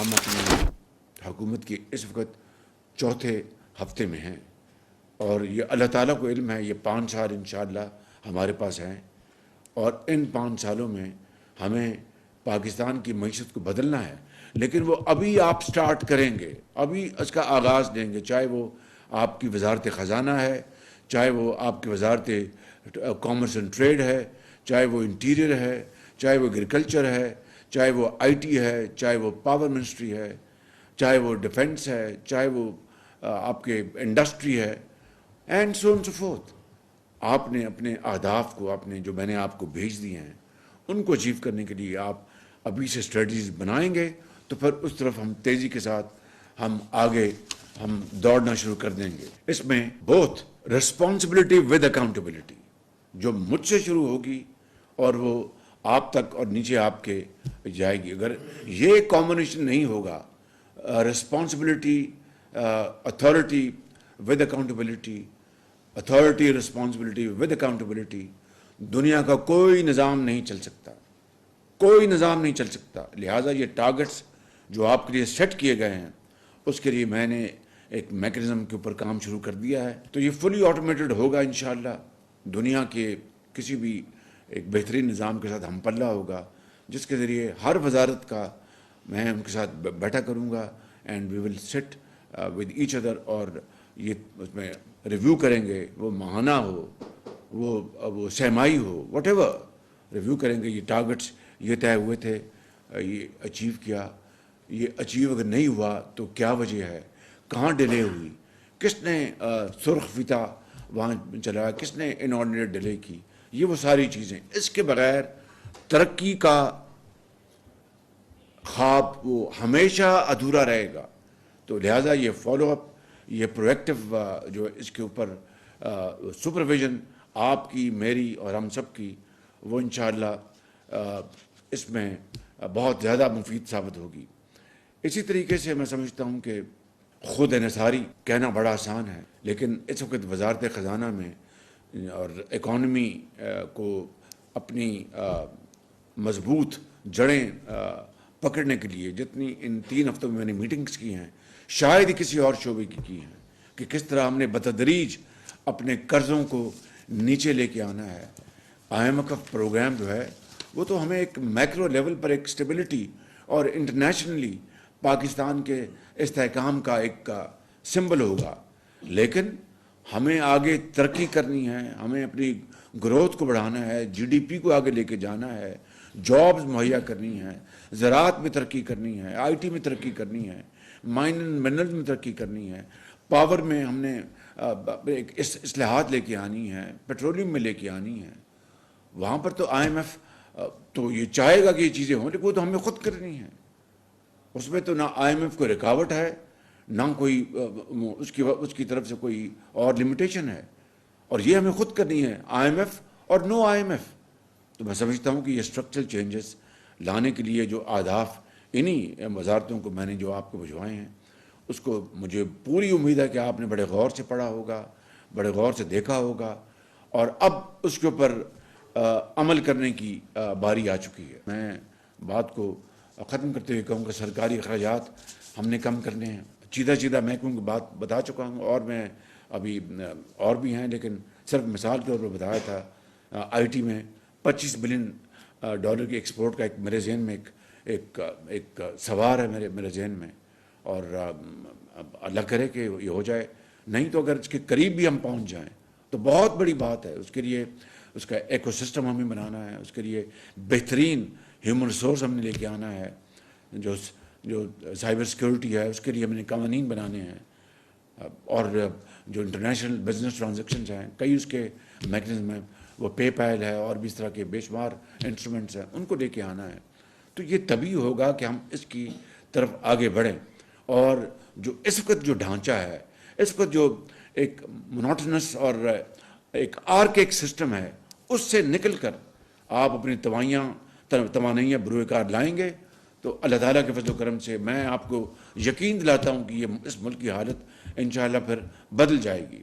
ہم اپنی حکومت کی اس وقت چوتھے ہفتے میں ہیں، اور یہ اللہ تعالیٰ کو علم ہے، یہ 5 سال انشاءاللہ ہمارے پاس ہیں، اور ان 5 سالوں میں ہمیں پاکستان کی معیشت کو بدلنا ہے۔ لیکن وہ ابھی آپ سٹارٹ کریں گے، ابھی اس کا آغاز دیں گے، چاہے وہ آپ کی وزارت خزانہ ہے، چاہے وہ آپ کی وزارت کامرس اینڈ ٹریڈ ہے، چاہے وہ انٹیریئر ہے، چاہے وہ ایگریکلچر ہے، چاہے وہ آئی ٹی ہے، چاہے وہ پاور منسٹری ہے، چاہے وہ ڈیفنس ہے، چاہے وہ آپ کے انڈسٹری ہے، and so on so forth. آپ نے اپنے اہداف کو، جو میں نے آپ کو بھیج دیے ہیں، ان کو اچیو کرنے کے لیے آپ ابھی سے اسٹریٹجیز بنائیں گے تو پھر اس طرف ہم تیزی کے ساتھ آگے دوڑنا شروع کر دیں گے۔ اس میں بہت رسپانسبلٹی ود اکاؤنٹیبلٹی جو مجھ سے شروع ہوگی اور وہ آپ تک اور نیچے آپ کے جائے گی۔ اگر یہ کامبینیشن نہیں ہوگا، responsibility authority with accountability, authority responsibility with accountability, دنیا کا کوئی نظام نہیں چل سکتا، کوئی نظام نہیں چل سکتا۔ لہٰذا یہ ٹارگٹس جو آپ کے لیے سیٹ کیے گئے ہیں، اس کے لیے میں نے ایک میکنزم کے اوپر کام شروع کر دیا ہے، تو یہ فلی آٹومیٹڈ ہوگا انشاءاللہ۔ دنیا کے کسی بھی ایک بہترین نظام کے ساتھ ہم پلہ ہوگا، جس کے ذریعے ہر وزارت کا میں ان کے ساتھ بیٹھا کروں گا، and we will sit with each other, اور یہ اس میں ریویو کریں گے، وہ ماہانہ ہو، وہ سہمائی ہو، واٹ ایور ریویو کریں گے۔ یہ ٹارگٹس یہ طے ہوئے تھے، یہ اچیو کیا، یہ اچیو اگر نہیں ہوا تو کیا وجہ ہے، کہاں ڈیلے ہوئی، کس نے سرخ فیتہ وہاں چلایا، کس نے انآرڈینیٹ ڈیلے کی، یہ وہ ساری چیزیں۔ اس کے بغیر ترقی کا خواب وہ ہمیشہ ادھورا رہے گا۔ تو لہٰذا یہ فالو اپ، یہ پرویکٹیو جو اس کے اوپر سپرویژن آپ کی، میری اور ہم سب کی، وہ انشاءاللہ اس میں بہت زیادہ مفید ثابت ہوگی۔ اسی طریقے سے میں سمجھتا ہوں کہ خود انحصاری کہنا بڑا آسان ہے، لیکن اس وقت وزارت خزانہ میں اور اکانومی کو اپنی مضبوط جڑیں پکڑنے کے لیے جتنی ان 3 ہفتوں میں نے میٹنگز کی ہیں، شاید ہی کسی اور شعبے کی ہیں، کہ کس طرح ہم نے بتدریج اپنے قرضوں کو نیچے لے کے آنا ہے۔ IMF پروگرام جو ہے وہ تو ہمیں ایک میکرو لیول پر ایک اسٹیبلٹی اور انٹرنیشنلی پاکستان کے استحکام کا ایک سمبل ہوگا، لیکن ہمیں آگے ترقی کرنی ہے، ہمیں اپنی گروتھ کو بڑھانا ہے، GDP کو آگے لے کے جانا ہے، جابز مہیا کرنی ہے، زراعت میں ترقی کرنی ہے، IT میں ترقی کرنی ہے، مائن اینڈ منرل میں ترقی کرنی ہے، پاور میں ہم نے ایک اصلاحات لے کے آنی ہے، پیٹرولیم میں لے کے آنی ہے۔ وہاں پر تو IMF تو یہ چاہے گا کہ یہ چیزیں ہوں، لیکن وہ تو ہمیں خود کرنی ہے۔ اس میں تو نہ IMF کو رکاوٹ ہے، نہ کوئی اس کی طرف سے کوئی اور لمیٹیشن ہے، اور یہ ہمیں خود کرنی ہے، IMF اور نو IMF۔ تو میں سمجھتا ہوں کہ یہ اسٹرکچرل چینجز لانے کے لیے جو اہداف انہی وزارتوں کو میں نے جو آپ کو بھجوائے ہیں، اس کو مجھے پوری امید ہے کہ آپ نے بڑے غور سے پڑھا ہوگا، بڑے غور سے دیکھا ہوگا، اور اب اس کے اوپر عمل کرنے کی باری آ چکی ہے۔ میں بات کو ختم کرتے ہوئے کہوں کہ سرکاری اخراجات ہم نے کم کرنے ہیں، سیدھا محکموں کی بات بتا چکا ہوں، اور میں ابھی اور بھی ہیں، لیکن صرف مثال کے طور پر بتایا تھا۔ IT میں $25 بلین کی ایکسپورٹ کا ایک میرے ذہن میں ایک سوار ہے میرے ذہن میں، اور اللہ کرے کہ یہ ہو جائے، نہیں تو اگر اس کے قریب بھی ہم پہنچ جائیں تو بہت بڑی بات ہے۔ اس کے لیے اس کا ایکو سسٹم ہمیں بنانا ہے، اس کے لیے بہترین ہیومن ریسورس ہم نے لے کے آنا ہے، جو سائبر سیکیورٹی ہے اس کے لیے ہم نے قوانین بنانے ہیں، اور جو انٹرنیشنل بزنس ٹرانزیکشنز ہیں، کئی اس کے میکنزم ہیں، وہ پے پیل ہے اور بھی اس طرح کے بے شمار انسٹرومنٹس ہیں، ان کو لے کے آنا ہے۔ تو یہ تبھی ہوگا کہ ہم اس کی طرف آگے بڑھیں، اور جو اس وقت جو ڈھانچہ ہے، اس وقت جو ایک مونوٹنس اور ایک آرکیک سسٹم ہے، اس سے نکل کر آپ اپنی توانائیاں بروئے کار لائیں گے، تو اللہ تعالیٰ کے فضل و کرم سے میں آپ کو یقین دلاتا ہوں کہ یہ اس ملک کی حالت انشاءاللہ پھر بدل جائے گی۔